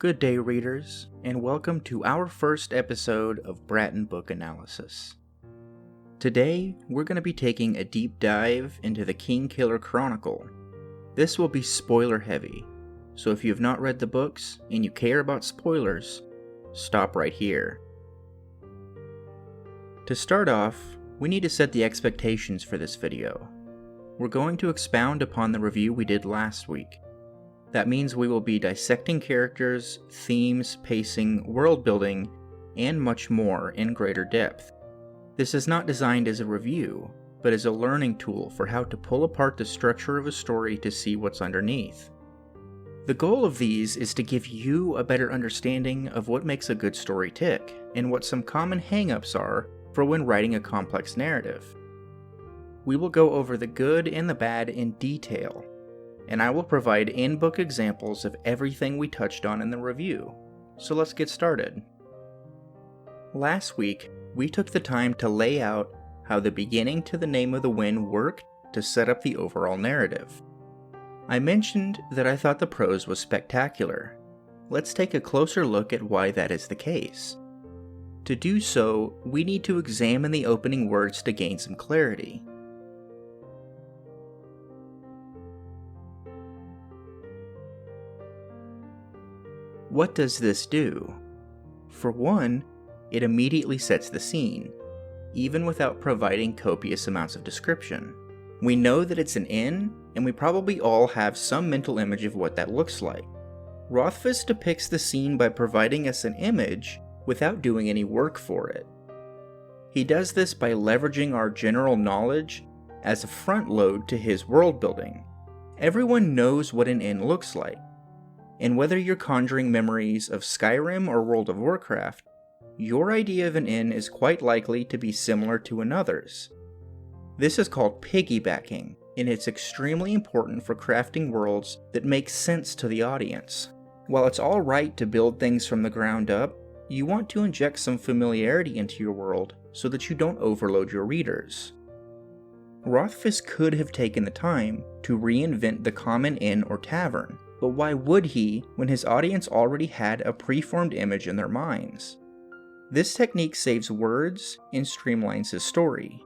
Good day, readers, and welcome to our first episode of Bratton Book Analysis. Today, we're going to be taking a deep dive into the Kingkiller Chronicle. This will be spoiler heavy, so if you have not read the books and you care about spoilers, stop right here. To start off, we need to set the expectations for this video. We're going to expound upon the review we did last week. That means we will be dissecting characters, themes, pacing, world building, and much more in greater depth. This is not designed as a review, but as a learning tool for how to pull apart the structure of a story to see what's underneath. The goal of these is to give you a better understanding of what makes a good story tick, and what some common hang-ups are for when writing a complex narrative. We will go over the good and the bad in detail, and I will provide in-book examples of everything we touched on in the review. So let's get started. Last week, we took the time to lay out how the beginning to the name of the wind worked to set up the overall narrative. I mentioned that I thought the prose was spectacular. Let's take a closer look at why that is the case. To do so, we need to examine the opening words to gain some clarity. What does this do? For one, it immediately sets the scene, even without providing copious amounts of description. We know that it's an inn, and we probably all have some mental image of what that looks like. Rothfuss depicts the scene by providing us an image without doing any work for it. He does this by leveraging our general knowledge as a front load to his world building. Everyone knows what an inn looks like. And whether you're conjuring memories of Skyrim or World of Warcraft, your idea of an inn is quite likely to be similar to another's. This is called piggybacking, and it's extremely important for crafting worlds that make sense to the audience. While it's alright to build things from the ground up, you want to inject some familiarity into your world so that you don't overload your readers. Rothfuss could have taken the time to reinvent the common inn or tavern, but why would he when his audience already had a preformed image in their minds? This technique saves words and streamlines his story.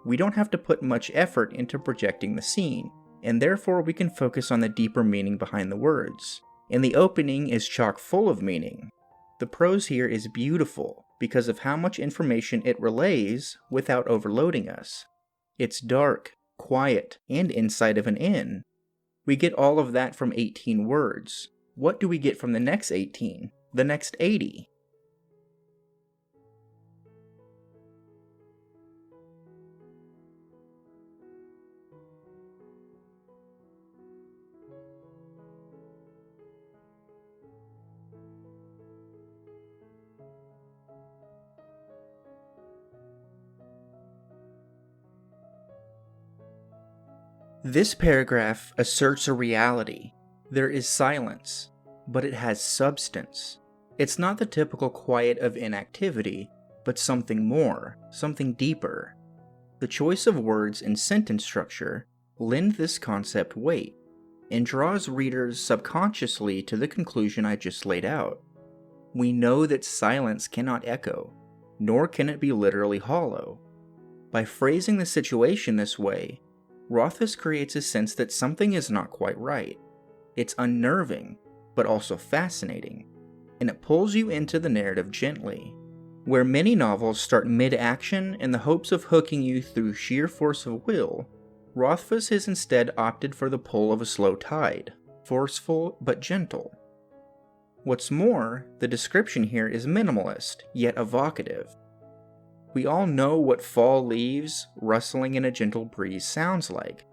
We don't have to put much effort into projecting the scene, and therefore we can focus on the deeper meaning behind the words. And the opening is chock full of meaning. The prose here is beautiful because of how much information it relays without overloading us. It's dark, quiet, and inside of an inn. We get all of that from 18 words. What do we get from the next 18? The next 80? This paragraph asserts a reality. There is silence, but it has substance. It's not the typical quiet of inactivity, but something more, something deeper. The choice of words and sentence structure lend this concept weight, and draws readers subconsciously to the conclusion I just laid out. We know that silence cannot echo, nor can it be literally hollow. By phrasing the situation this way, Rothfuss creates a sense that something is not quite right. It's unnerving, but also fascinating, and it pulls you into the narrative gently. Where many novels start mid-action in the hopes of hooking you through sheer force of will, Rothfuss has instead opted for the pull of a slow tide, forceful but gentle. What's more, the description here is minimalist, yet evocative. We all know what fall leaves rustling in a gentle breeze sounds like,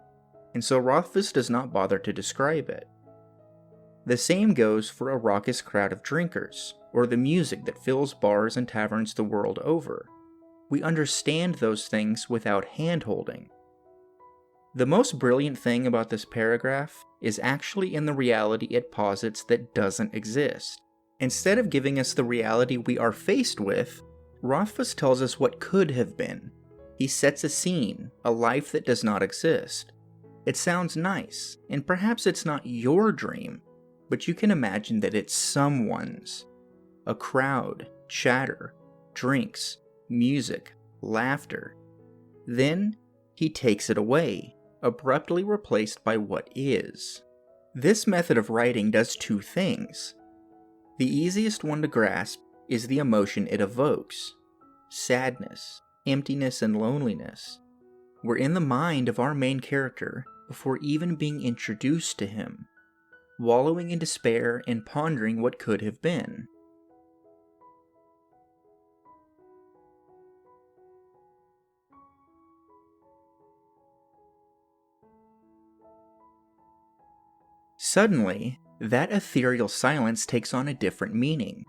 and so Rothfuss does not bother to describe it. The same goes for a raucous crowd of drinkers, or the music that fills bars and taverns the world over. We understand those things without hand-holding. The most brilliant thing about this paragraph is actually in the reality it posits that doesn't exist. Instead of giving us the reality we are faced with, Rothfuss tells us what could have been. He sets a scene, a life that does not exist. It sounds nice, and perhaps it's not your dream, but you can imagine that it's someone's. A crowd, chatter, drinks, music, laughter. Then he takes it away, abruptly replaced by what is. This method of writing does two things. The easiest one to grasp is the emotion it evokes: sadness, emptiness, and loneliness. We're in the mind of our main character before even being introduced to him, wallowing in despair and pondering what could have been. Suddenly, that ethereal silence takes on a different meaning.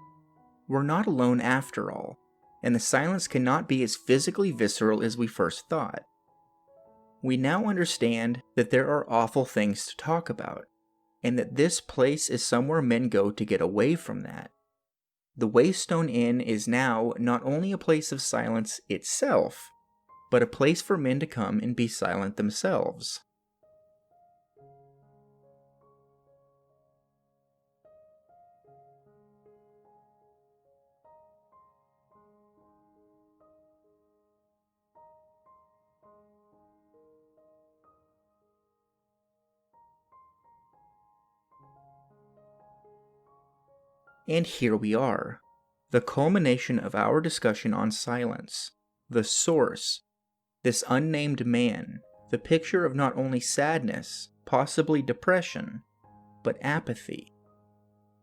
We're not alone after all, and the silence cannot be as physically visceral as we first thought. We now understand that there are awful things to talk about, and that this place is somewhere men go to get away from that. The Waystone Inn is now not only a place of silence itself, but a place for men to come and be silent themselves. And here we are, the culmination of our discussion on silence, the source, this unnamed man, the picture of not only sadness, possibly depression, but apathy.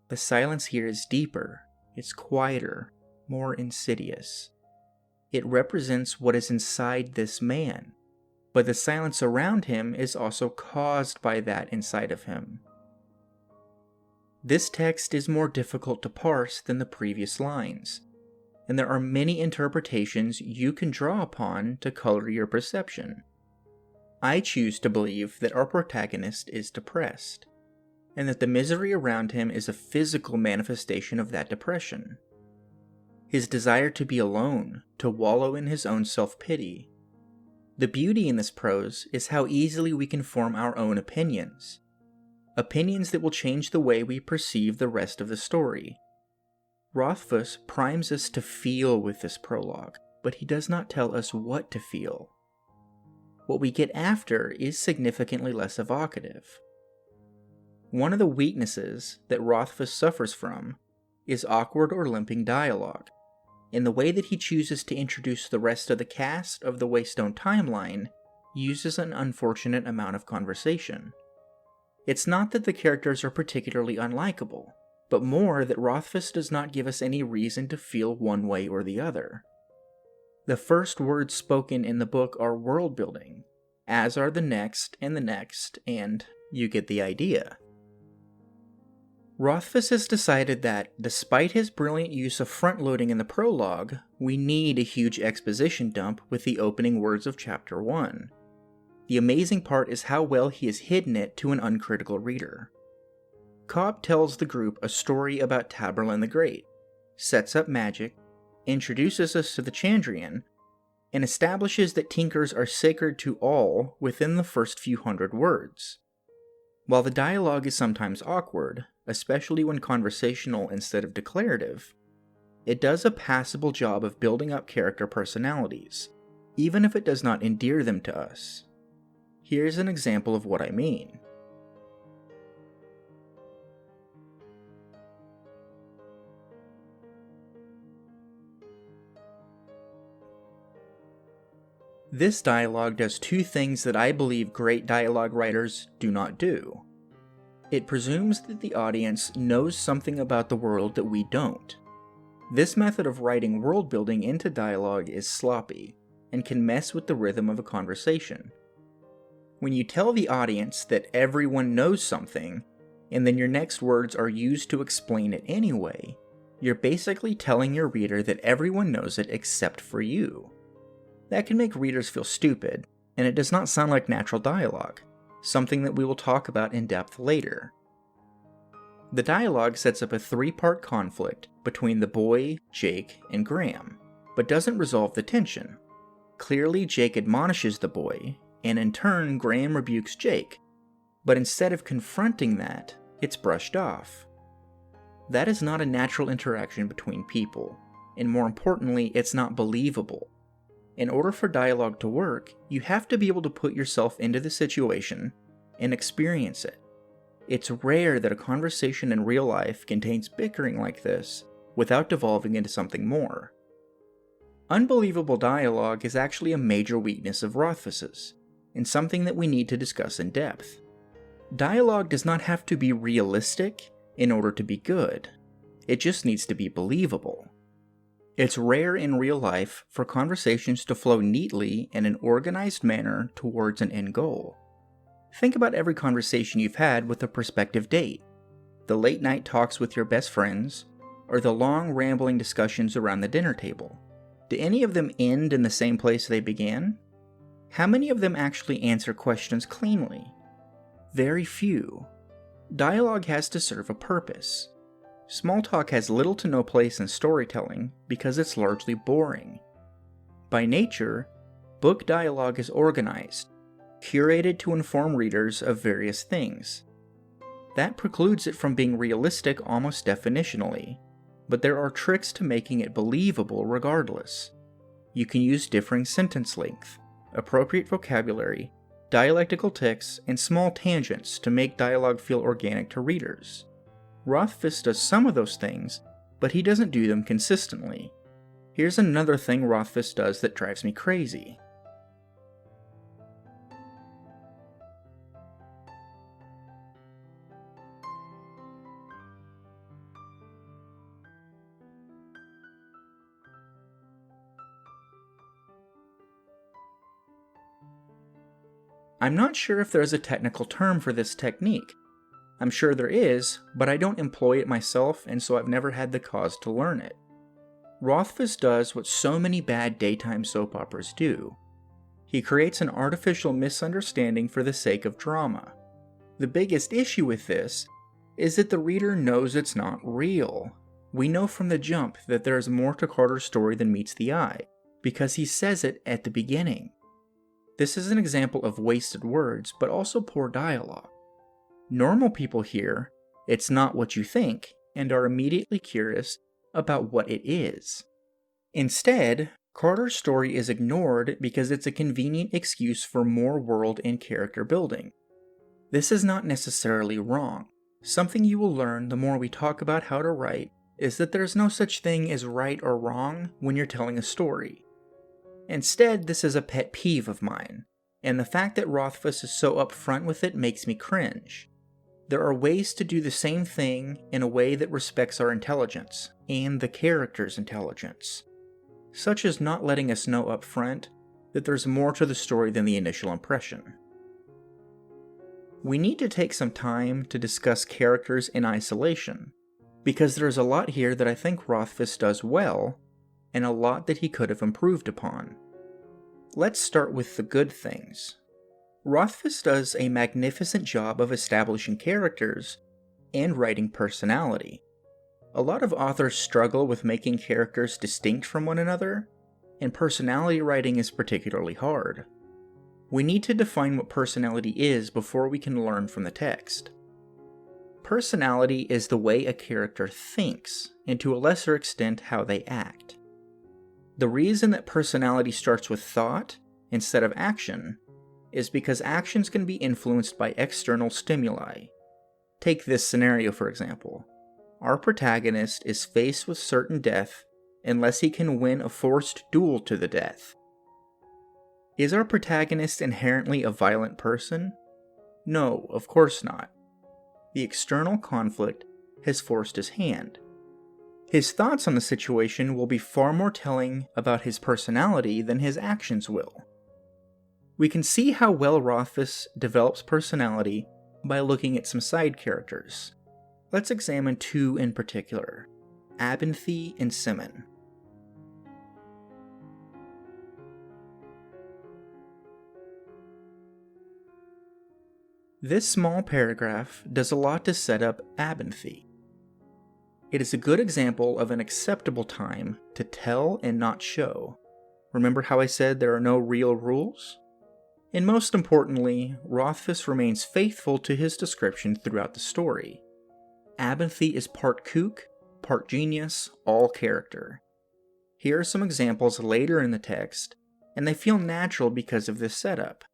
The silence here is deeper, it's quieter, more insidious. It represents what is inside this man, but the silence around him is also caused by that inside of him. This text is more difficult to parse than the previous lines, and there are many interpretations you can draw upon to color your perception. I choose to believe that our protagonist is depressed, and that the misery around him is a physical manifestation of that depression. His desire to be alone, to wallow in his own self-pity. The beauty in this prose is how easily we can form our own opinions. Opinions that will change the way we perceive the rest of the story. Rothfuss primes us to feel with this prologue, but he does not tell us what to feel. What we get after is significantly less evocative. One of the weaknesses that Rothfuss suffers from is awkward or limping dialogue, and the way that he chooses to introduce the rest of the cast of the Waystone timeline uses an unfortunate amount of conversation. It's not that the characters are particularly unlikable, but more that Rothfuss does not give us any reason to feel one way or the other. The first words spoken in the book are world building, as are the next, and you get the idea. Rothfuss has decided that, despite his brilliant use of front-loading in the prologue, we need a huge exposition dump with the opening words of Chapter 1. The amazing part is how well he has hidden it to an uncritical reader. Cobb tells the group a story about Taborlin the Great, sets up magic, introduces us to the Chandrian, and establishes that tinkers are sacred to all within the first few hundred words. While the dialogue is sometimes awkward, especially when conversational instead of declarative, it does a passable job of building up character personalities, even if it does not endear them to us. Here's an example of what I mean. This dialogue does two things that I believe great dialogue writers do not do. It presumes that the audience knows something about the world that we don't. This method of writing world building into dialogue is sloppy, and can mess with the rhythm of a conversation. When you tell the audience that everyone knows something, and then your next words are used to explain it anyway, you're basically telling your reader that everyone knows it except for you. That can make readers feel stupid, and it does not sound like natural dialogue, something that we will talk about in depth later. The dialogue sets up a three-part conflict between the boy, Jake, and Graham, but doesn't resolve the tension. Clearly, Jake admonishes the boy, and in turn, Graham rebukes Jake. But instead of confronting that, it's brushed off. That is not a natural interaction between people, and more importantly, it's not believable. In order for dialogue to work, you have to be able to put yourself into the situation and experience it. It's rare that a conversation in real life contains bickering like this without devolving into something more. Unbelievable dialogue is actually a major weakness of Rothfuss's, and something that we need to discuss in depth. Dialogue does not have to be realistic in order to be good. It just needs to be believable. It's rare in real life for conversations to flow neatly in an organized manner towards an end goal. Think about every conversation you've had with a prospective date, the late night talks with your best friends, or the long rambling discussions around the dinner table. Do any of them end in the same place they began? How many of them actually answer questions cleanly? Very few. Dialogue has to serve a purpose. Small talk has little to no place in storytelling because it's largely boring. By nature, book dialogue is organized, curated to inform readers of various things. That precludes it from being realistic almost definitionally, but there are tricks to making it believable regardless. You can use differing sentence length, appropriate vocabulary, dialectical tics, and small tangents to make dialogue feel organic to readers. Rothfuss does some of those things, but he doesn't do them consistently. Here's another thing Rothfuss does that drives me crazy. I'm not sure if there's a technical term for this technique. I'm sure there is, but I don't employ it myself, and so I've never had the cause to learn it. Rothfuss does what so many bad daytime soap operas do. He creates an artificial misunderstanding for the sake of drama. The biggest issue with this is that the reader knows it's not real. We know from the jump that there is more to Carter's story than meets the eye, because he says it at the beginning. This is an example of wasted words, but also poor dialogue. Normal people hear, "It's not what you think," and are immediately curious about what it is. Instead, Carter's story is ignored because it's a convenient excuse for more world and character building. This is not necessarily wrong. Something you will learn the more we talk about how to write is that there's no such thing as right or wrong when you're telling a story. Instead, this is a pet peeve of mine, and the fact that Rothfuss is so upfront with it makes me cringe. There are ways to do the same thing in a way that respects our intelligence, and the character's intelligence, such as not letting us know up front that there's more to the story than the initial impression. We need to take some time to discuss characters in isolation, because there's a lot here that I think Rothfuss does well, and a lot that he could have improved upon. Let's start with the good things. Rothfuss does a magnificent job of establishing characters and writing personality. A lot of authors struggle with making characters distinct from one another, and personality writing is particularly hard. We need to define what personality is before we can learn from the text. Personality is the way a character thinks, and to a lesser extent how they act. The reason that personality starts with thought instead of action is because actions can be influenced by external stimuli. Take this scenario for example. Our protagonist is faced with certain death unless he can win a forced duel to the death. Is our protagonist inherently a violent person? No, of course not. The external conflict has forced his hand. His thoughts on the situation will be far more telling about his personality than his actions will. We can see how well Rothfuss develops personality by looking at some side characters. Let's examine two in particular, Abinthy and Simon. This small paragraph does a lot to set up Abinthy. It is a good example of an acceptable time to tell and not show. Remember how I said there are no real rules? And most importantly, Rothfuss remains faithful to his description throughout the story. Abinthy is part kook, part genius, all character. Here are some examples later in the text, and they feel natural because of this setup.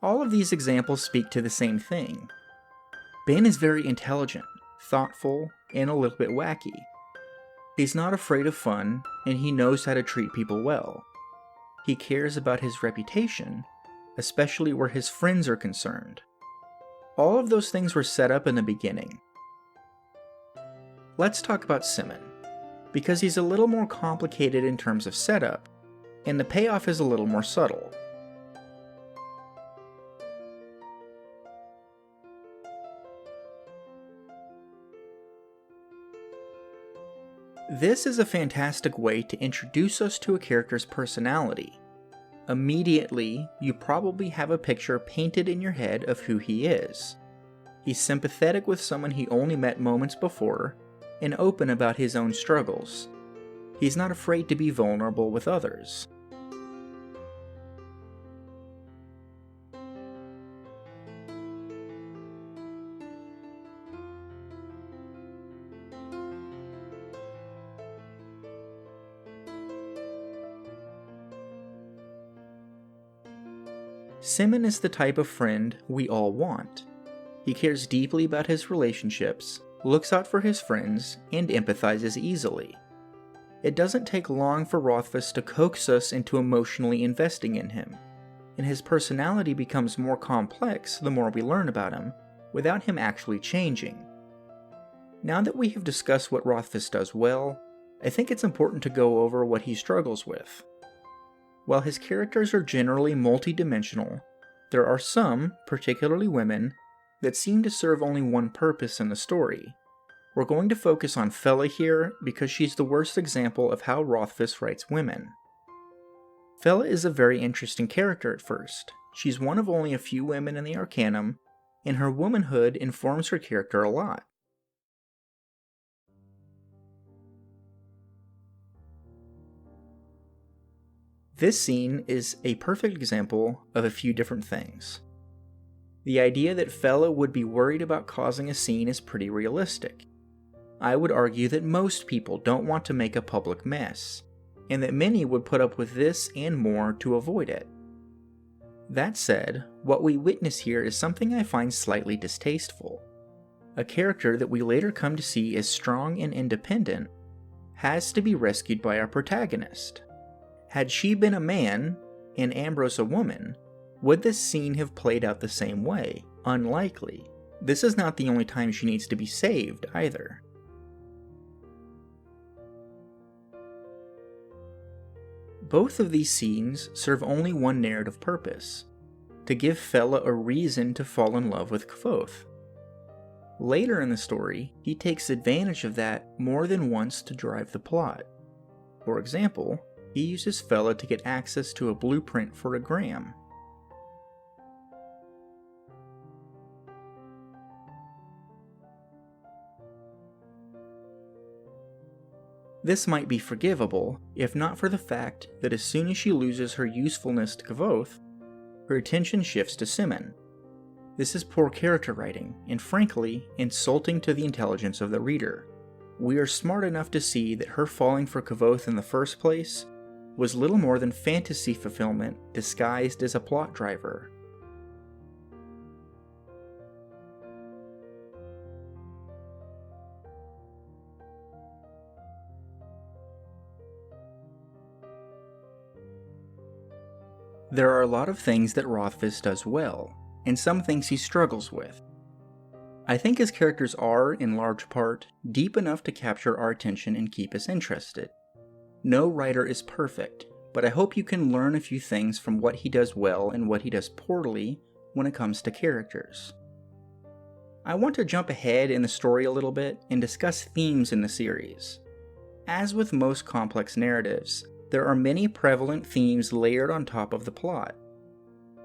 All of these examples speak to the same thing. Ben is very intelligent, thoughtful, and a little bit wacky. He's not afraid of fun, and he knows how to treat people well. He cares about his reputation, especially where his friends are concerned. All of those things were set up in the beginning. Let's talk about Simon, because he's a little more complicated in terms of setup, and the payoff is a little more subtle. This is a fantastic way to introduce us to a character's personality. Immediately, you probably have a picture painted in your head of who he is. He's sympathetic with someone he only met moments before, and open about his own struggles. He's not afraid to be vulnerable with others. Simon is the type of friend we all want. He cares deeply about his relationships, looks out for his friends, and empathizes easily. It doesn't take long for Rothfuss to coax us into emotionally investing in him, and his personality becomes more complex the more we learn about him, without him actually changing. Now that we have discussed what Rothfuss does well, I think it's important to go over what he struggles with. While his characters are generally multi-dimensional, there are some, particularly women, that seem to serve only one purpose in the story. We're going to focus on Fela here because she's the worst example of how Rothfuss writes women. Fela is a very interesting character at first. She's one of only a few women in the Arcanum, and her womanhood informs her character a lot. This scene is a perfect example of a few different things. The idea that Fela would be worried about causing a scene is pretty realistic. I would argue that most people don't want to make a public mess, and that many would put up with this and more to avoid it. That said, what we witness here is something I find slightly distasteful. A character that we later come to see as strong and independent has to be rescued by our protagonist. Had she been a man, and Ambrose a woman, would this scene have played out the same way? Unlikely. This is not the only time she needs to be saved, either. Both of these scenes serve only one narrative purpose: to give Fela a reason to fall in love with Kvothe. Later in the story, he takes advantage of that more than once to drive the plot. For example, he uses Fela to get access to a blueprint for a gram. This might be forgivable, if not for the fact that as soon as she loses her usefulness to Kvothe, her attention shifts to Simon. This is poor character writing, and frankly, insulting to the intelligence of the reader. We are smart enough to see that her falling for Kvothe in the first place was little more than fantasy fulfillment disguised as a plot driver. There are a lot of things that Rothfuss does well, and some things he struggles with. I think his characters are, in large part, deep enough to capture our attention and keep us interested. No writer is perfect, but I hope you can learn a few things from what he does well and what he does poorly when it comes to characters. I want to jump ahead in the story a little bit and discuss themes in the series. As with most complex narratives, there are many prevalent themes layered on top of the plot.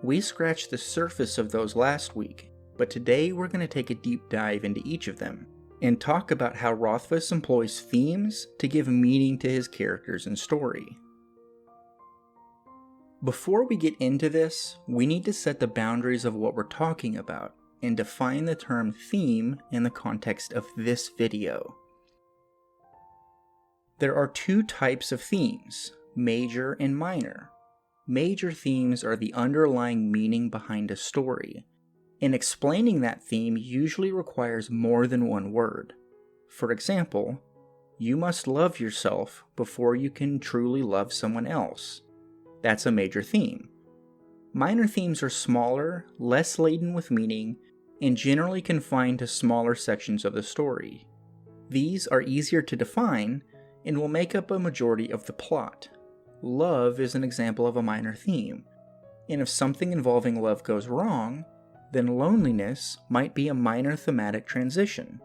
We scratched the surface of those last week, but today we're going to take a deep dive into each of them, and talk about how Rothfuss employs themes to give meaning to his characters and story. Before we get into this, we need to set the boundaries of what we're talking about, and define the term theme in the context of this video. There are two types of themes, major and minor. Major themes are the underlying meaning behind a story, and explaining that theme usually requires more than one word. For example, you must love yourself before you can truly love someone else. That's a major theme. Minor themes are smaller, less laden with meaning, and generally confined to smaller sections of the story. These are easier to define and will make up a majority of the plot. Love is an example of a minor theme, and if something involving love goes wrong, then loneliness might be a minor thematic transition.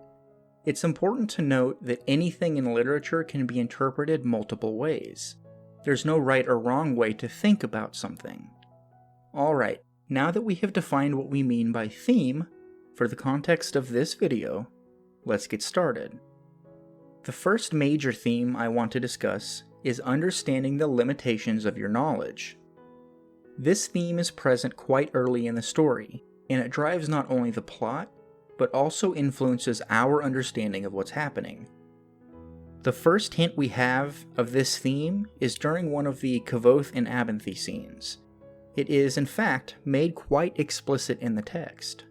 It's important to note that anything in literature can be interpreted multiple ways. There's no right or wrong way to think about something. Alright, now that we have defined what we mean by theme, for the context of this video, let's get started. The first major theme I want to discuss is understanding the limitations of your knowledge. This theme is present quite early in the story, and it drives not only the plot, but also influences our understanding of what's happening. The first hint we have of this theme is during one of the Kvothe and Abinthy scenes. It is, in fact, made quite explicit in the text.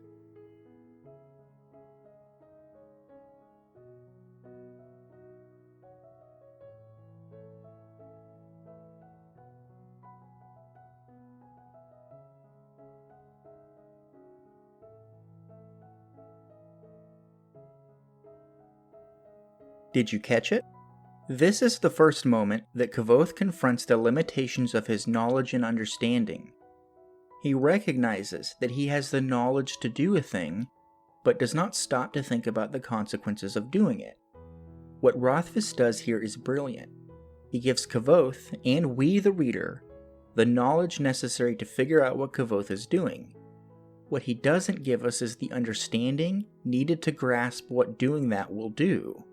Did you catch it? This is the first moment that Kvothe confronts the limitations of his knowledge and understanding. He recognizes that he has the knowledge to do a thing, but does not stop to think about the consequences of doing it. What Rothfuss does here is brilliant. He gives Kvothe, and we the reader, the knowledge necessary to figure out what Kvothe is doing. What he doesn't give us is the understanding needed to grasp what doing that will do.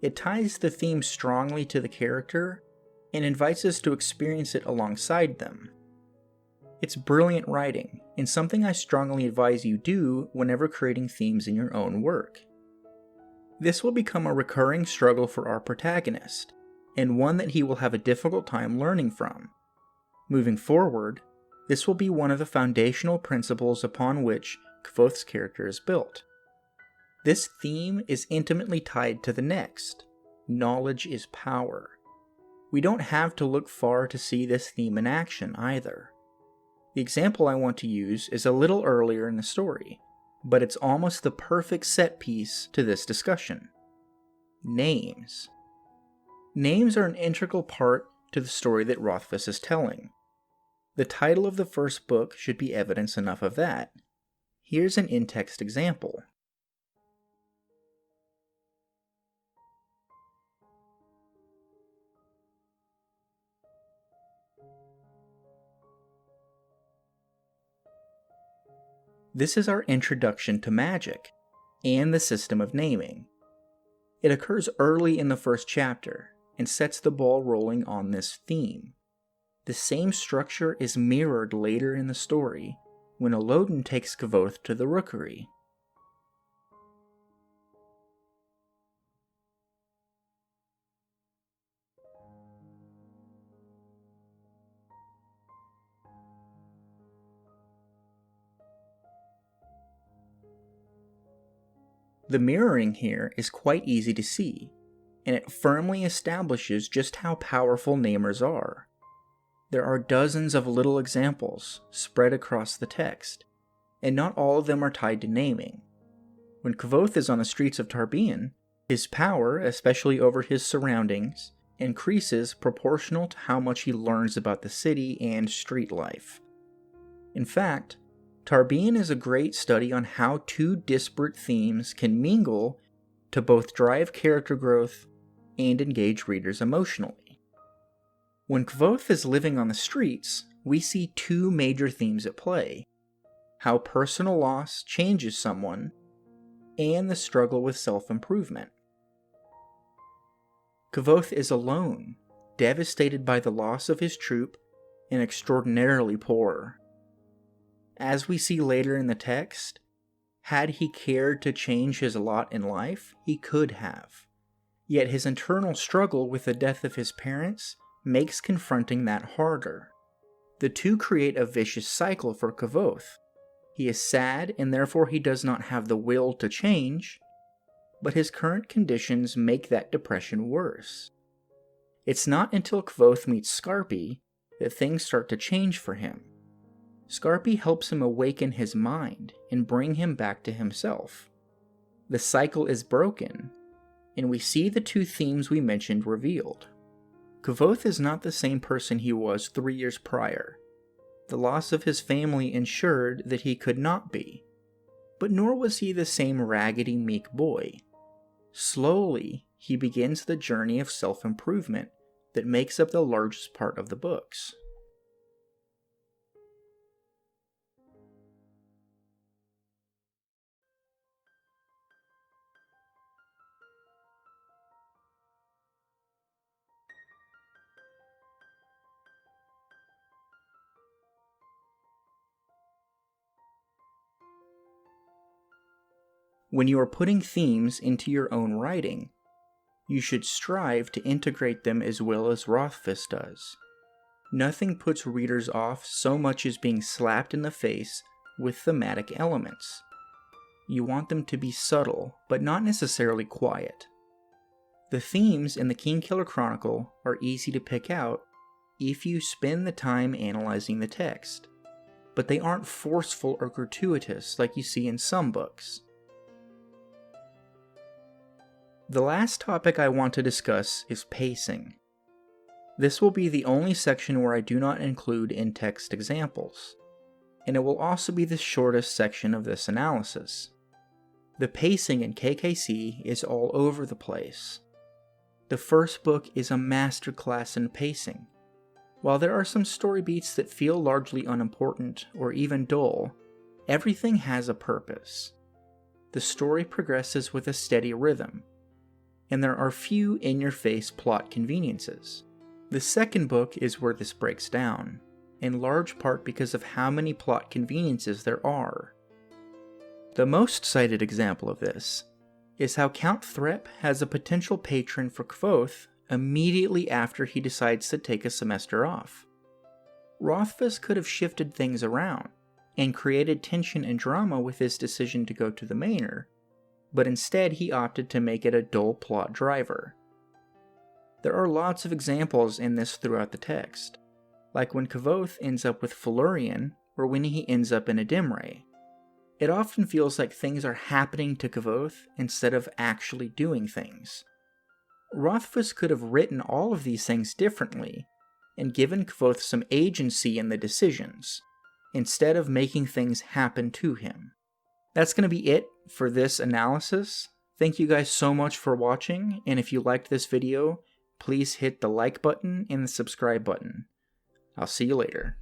It ties the theme strongly to the character, and invites us to experience it alongside them. It's brilliant writing, and something I strongly advise you do whenever creating themes in your own work. This will become a recurring struggle for our protagonist, and one that he will have a difficult time learning from. Moving forward, this will be one of the foundational principles upon which Kvothe's character is built. This theme is intimately tied to the next. Knowledge is power. We don't have to look far to see this theme in action either. The example I want to use is a little earlier in the story, but it's almost the perfect set piece to this discussion. Names. Names are an integral part to the story that Rothfuss is telling. The title of the first book should be evidence enough of that. Here's an in-text example. This is our introduction to magic, and the system of naming. It occurs early in the first chapter, and sets the ball rolling on this theme. The same structure is mirrored later in the story, when Olodin takes Kvothe to the rookery. The mirroring here is quite easy to see, and it firmly establishes just how powerful namers are. There are dozens of little examples spread across the text, and not all of them are tied to naming. When Kvothe is on the streets of Tarbean, his power, especially over his surroundings, increases proportional to how much he learns about the city and street life. In fact, Tarbean is a great study on how two disparate themes can mingle to both drive character growth and engage readers emotionally. When Kvothe is living on the streets, we see two major themes at play: how personal loss changes someone, and the struggle with self-improvement. Kvothe is alone, devastated by the loss of his troop, and extraordinarily poor. As we see later in the text, had he cared to change his lot in life, he could have. Yet his internal struggle with the death of his parents makes confronting that harder. The two create a vicious cycle for Kvothe. He is sad and therefore he does not have the will to change, but his current conditions make that depression worse. It's not until Kvothe meets Scarpi that things start to change for him. Scarpi helps him awaken his mind and bring him back to himself. The cycle is broken, and we see the two themes we mentioned revealed. Kvothe is not the same person he was 3 years prior. The loss of his family ensured that he could not be. But nor was he the same raggedy, meek boy. Slowly, he begins the journey of self-improvement that makes up the largest part of the books. When you are putting themes into your own writing, you should strive to integrate them as well as Rothfuss does. Nothing puts readers off so much as being slapped in the face with thematic elements. You want them to be subtle, but not necessarily quiet. The themes in the Kingkiller Chronicle are easy to pick out if you spend the time analyzing the text, but they aren't forceful or gratuitous like you see in some books. The last topic I want to discuss is pacing. This will be the only section where I do not include in-text examples, and it will also be the shortest section of this analysis. The pacing in KKC is all over the place. The first book is a masterclass in pacing. While there are some story beats that feel largely unimportant or even dull, everything has a purpose. The story progresses with a steady rhythm, and there are few in-your-face plot conveniences. The second book is where this breaks down, in large part because of how many plot conveniences there are. The most cited example of this is how Count Threp has a potential patron for Kvothe immediately after he decides to take a semester off. Rothfuss could have shifted things around and created tension and drama with his decision to go to the Manor, but instead he opted to make it a dull plot driver. There are lots of examples in this throughout the text, like when Kvothe ends up with Felurian, or when he ends up in a Dimray. It often feels like things are happening to Kvothe instead of actually doing things. Rothfuss could have written all of these things differently, and given Kvothe some agency in the decisions, instead of making things happen to him. That's going to be it for this analysis. Thank you guys so much for watching, and if you liked this video, please hit the like button and the subscribe button. I'll see you later.